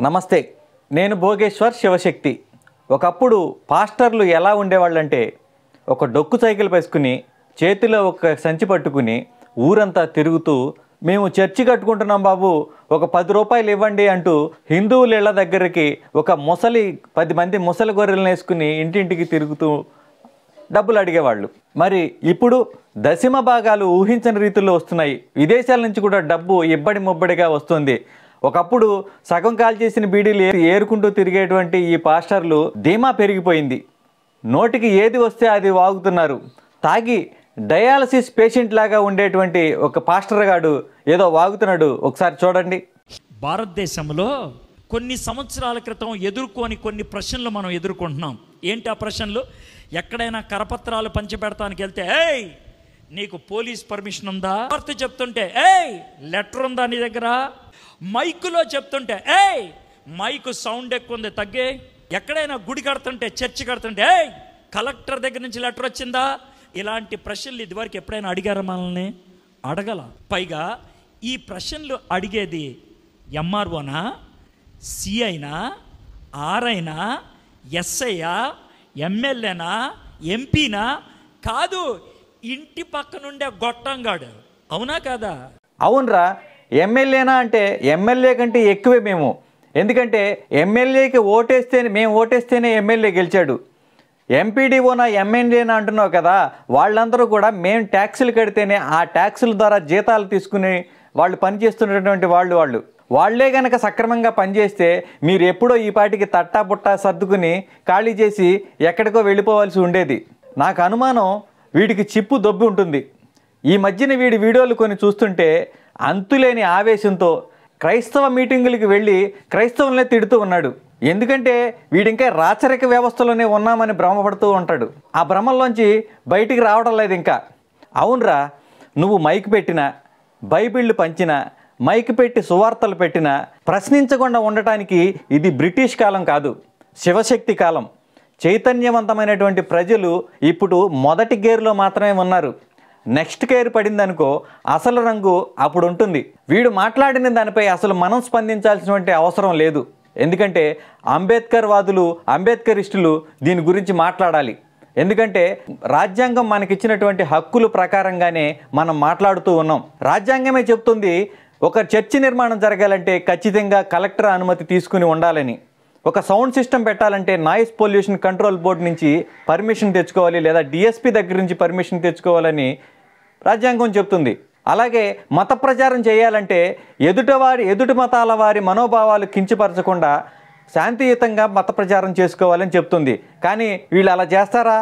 నమస్తే, నేను భోగేశ్వర్ శివశక్తి. ఒకప్పుడు పాస్టర్లు ఎలా ఉండేవాళ్ళంటే ఒక డొక్కు సైకిల్ వేసుకుని చేతిలో ఒక సంచి పట్టుకుని ఊరంతా తిరుగుతూ మేము చర్చి కట్టుకుంటున్నాం బాబు, ఒక 10 రూపాయలు ఇవ్వండి అంటూ హిందువుల ఇళ్ల దగ్గరికి ఒక 10 మంది ముసలి గొర్రెలను వేసుకుని ఇంటింటికి తిరుగుతూ డబ్బులు అడిగేవాళ్ళు. మరి ఇప్పుడు దశమ భాగాలు ఊహించని రీతిలో వస్తున్నాయి. విదేశాల నుంచి కూడా డబ్బు ఇబ్బడి ముబ్బడిగా వస్తుంది. ఒకప్పుడు సగం కాల్ చేసిన బీడీలు ఏరుకుంటూ తిరిగేటువంటి ఈ పాస్టర్లు ధీమా పెరిగిపోయింది. నోటికి ఏది వస్తే అది వాగుతున్నారు. తాగి డయాలసిస్ పేషెంట్ లాగా ఉండేటువంటి ఒక పాస్టర్ గాడు ఏదో వాగుతున్నాడు. ఒకసారి చూడండి. భారతదేశంలో కొన్ని సంవత్సరాల క్రితం ఎదుర్కొని కొన్ని ప్రశ్నలు మనం ఎదుర్కొంటున్నాం. ఏంటి ఆ ప్రశ్నలు? ఎక్కడైనా కరపత్రాలు పంచిపెడతానికి వెళ్తే ఏయ్ నీకు పోలీస్ పర్మిషన్ ఉందా? వార్త చెప్తుంటే ఏయ్ లెటర్ ఉందా నీ దగ్గర? మైకులో చెప్తుంటే ఏయ్ మైకు సౌండ్ ఎక్కువ ఉంది తగ్గే. ఎక్కడైనా గుడి కడుతుంటే చర్చి కడుతుంటే ఏయ్ కలెక్టర్ దగ్గర నుంచి లెటర్ వచ్చిందా? ఇలాంటి ప్రశ్నలు ఇదివరకు ఎప్పుడైనా అడిగారా? మనల్ని అడగల. పైగా ఈ ప్రశ్నలు అడిగేది ఎంఆర్ఓనా, సిఐనా, ఆర్ఐనా, ఎస్ఐయా, ఎమ్మెల్యేనా, ఎంపీనా? కాదు, ఇంటి పక్కనుండే గొట్టంగాడు. అవునా కాదా? అవునరా, ఎమ్మెల్యేనా అంటే ఎమ్మెల్యే కంటే ఎక్కువే మేము. ఎందుకంటే ఎమ్మెల్యేకి మేము ఓటేస్తేనే ఎమ్మెల్యే గెలిచాడు. ఎంపీడీఓనా ఎమ్మెల్యేనా అంటున్నావు కదా, వాళ్ళందరూ కూడా మేము ట్యాక్సులు కడితేనే ఆ ట్యాక్సుల ద్వారా జీతాలు తీసుకుని వాళ్ళు పనిచేస్తున్నటువంటి వాళ్ళే కనుక సక్రమంగా పనిచేస్తే మీరు ఎప్పుడో ఈ పాటికి తట్టా పుట్టా సర్దుకుని ఖాళీ చేసి ఎక్కడికో వెళ్ళిపోవాల్సి ఉండేది. నాకు అనుమానం వీడికి చిప్పు దొబ్బి ఉంటుంది. ఈ మధ్యన వీడి వీడియోలు కొన్ని చూస్తుంటే అంతులేని ఆవేశంతో క్రైస్తవ మీటింగులకి వెళ్ళి క్రైస్తవులనే తిడుతూ ఉన్నాడు. ఎందుకంటే వీడింకా రాచరిక వ్యవస్థలోనే ఉన్నామని భ్రమపడుతూ ఉంటాడు. ఆ భ్రమల్లోంచి బయటికి రావడం లేదు ఇంకా. అవునరా, నువ్వు మైక్ పెట్టినా, బైబిళ్ళు పంచినా, మైక్ పెట్టి సువార్తలు పెట్టినా ప్రశ్నించకుండా ఉండటానికి ఇది బ్రిటిష్ కాలం కాదు, శివశక్తి కాలం. చైతన్యవంతమైనటువంటి ప్రజలు ఇప్పుడు మొదటి గేర్లో మాత్రమే ఉన్నారు. నెక్స్ట్ గేర్ పడిందనుకో అసలు రంగు అప్పుడు ఉంటుంది. వీడు మాట్లాడిన దానిపై అసలు మనం స్పందించాల్సినటువంటి అవసరం లేదు. ఎందుకంటే అంబేద్కర్ వాదులు, అంబేద్కరిస్టులు దీని గురించి మాట్లాడాలి. ఎందుకంటే రాజ్యాంగం మనకిచ్చినటువంటి హక్కుల ప్రకారంగానే మనం మాట్లాడుతూ ఉన్నాం. రాజ్యాంగమే చెప్తుంది ఒక చర్చి నిర్మాణం జరగాలంటే ఖచ్చితంగా కలెక్టర్ అనుమతి తీసుకుని ఉండాలని. ఒక సౌండ్ సిస్టమ్ పెట్టాలంటే నాయిస్ పొల్యూషన్ కంట్రోల్ బోర్డు నుంచి పర్మిషన్ తెచ్చుకోవాలి, లేదా డిఎస్పి దగ్గర నుంచి పర్మిషన్ తెచ్చుకోవాలని రాజ్యాంగం చెప్తుంది. అలాగే మత ప్రచారం చేయాలంటే ఎదుటి మతాల వారి మనోభావాలు కించపరచకుండా శాంతియుతంగా మత ప్రచారం చేసుకోవాలని చెప్తుంది. కానీ వీళ్ళు అలా చేస్తారా?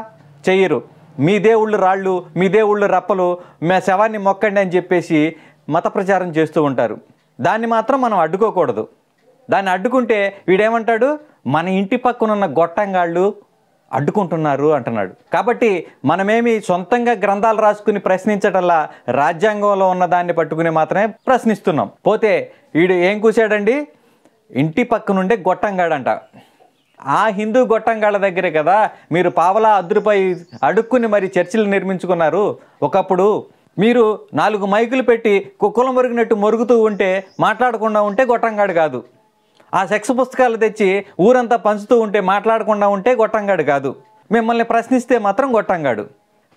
చెయ్యరు. మీ దేవుళ్ళు రాళ్ళు, మీ దేవుళ్ళు రప్పలు, మా శవాన్ని మొక్కండి అని చెప్పేసి మత ప్రచారం చేస్తూ ఉంటారు. దాన్ని మాత్రం మనం అడ్డుకోకూడదు. దాన్ని అడ్డుకుంటే వీడేమంటాడు, మన ఇంటి పక్కనున్న గొట్టంగాళ్ళు అడ్డుకుంటున్నారు అంటున్నాడు. కాబట్టి మనమేమి సొంతంగా గ్రంథాలు రాసుకుని ప్రశ్నించటల్లా రాజ్యాంగంలో ఉన్న దాన్ని పట్టుకుని మాత్రమే ప్రశ్నిస్తున్నాం. పోతే వీడు ఏం కూసాడండి, ఇంటి పక్క నుండే గొట్టంగాడంట. ఆ హిందూ గొట్టంగాళ్ళ దగ్గరే కదా మీరు పావలా అద్దుపై అడుక్కుని మరి చర్చిలు నిర్మించుకున్నారు. ఒకప్పుడు మీరు 4 మైకులు పెట్టి కుక్కలు మొరిగినట్టు మొరుగుతూ ఉంటే, మాట్లాడకుండా ఉంటే గొట్టంగాడు కాదు. ఆ సెక్స్ పుస్తకాలు తెచ్చి ఊరంతా పంచుతూ ఉంటే, మాట్లాడకుండా ఉంటే గొట్టంగాడు కాదు. మిమ్మల్ని ప్రశ్నిస్తే మాత్రం గొట్టంగాడు.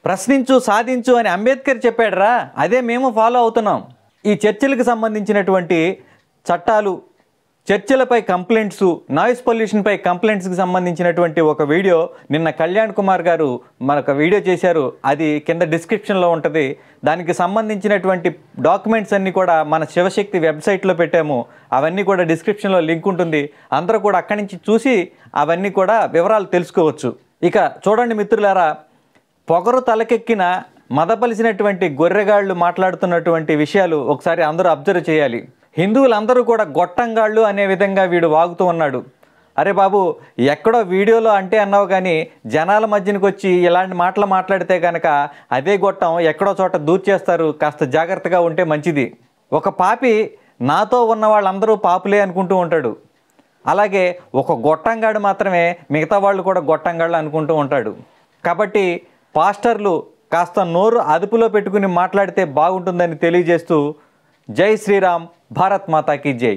ప్రశ్నించు సాధించు అని అంబేద్కర్ చెప్పాడురా, అదే మేము ఫాలో అవుతున్నాం. ఈ చర్చిలకు సంబంధించినటువంటి చట్టాలు, చర్చిలపై కంప్లైంట్స్, నాయిస్ పొల్యూషన్పై కంప్లైంట్స్కి సంబంధించినటువంటి ఒక వీడియో నిన్న కళ్యాణ్ కుమార్ గారు మనకు వీడియో చేశారు. అది కింద డిస్క్రిప్షన్లో ఉంటుంది. దానికి సంబంధించినటువంటి డాక్యుమెంట్స్ అన్నీ కూడా మన శివశక్తి వెబ్సైట్లో పెట్టాము. అవన్నీ కూడా డిస్క్రిప్షన్లో లింక్ ఉంటుంది. అందరూ కూడా అక్కడి నుంచి చూసి అవన్నీ కూడా వివరాలు తెలుసుకోవచ్చు. ఇక చూడండి మిత్రులారా, పొగరు తలకెక్కిన మదపలిసినటువంటి గొర్రెగాళ్ళు మాట్లాడుతున్నటువంటి విషయాలు ఒకసారి అందరూ అబ్జర్వ్ చేయాలి. హిందువులందరూ కూడా గొట్టంగాళ్ళు అనే విధంగా వీడు వాగుతూ ఉన్నాడు. అరే బాబు, ఎక్కడో వీడియోలో అంటే అన్నావు కానీ జనాల మధ్యనికి వచ్చి ఇలాంటి మాటలు మాట్లాడితే కనుక అదే గొట్టం ఎక్కడో చోట దూర్చేస్తారు. కాస్త జాగ్రత్తగా ఉంటే మంచిది. ఒక పాపి నాతో ఉన్న వాళ్ళందరూ పాపులే అనుకుంటూ ఉంటాడు. అలాగే ఒక గొట్టంగాడు మాత్రమే మిగతా వాళ్ళు కూడా గొట్టంగాళ్ళు అనుకుంటూ ఉంటాడు. కాబట్టి పాస్టర్లు కాస్త నోరు అదుపులో పెట్టుకుని మాట్లాడితే బాగుంటుందని తెలియజేస్తూ జై శ్రీరామ్, భారత్ మాతా కీ జై.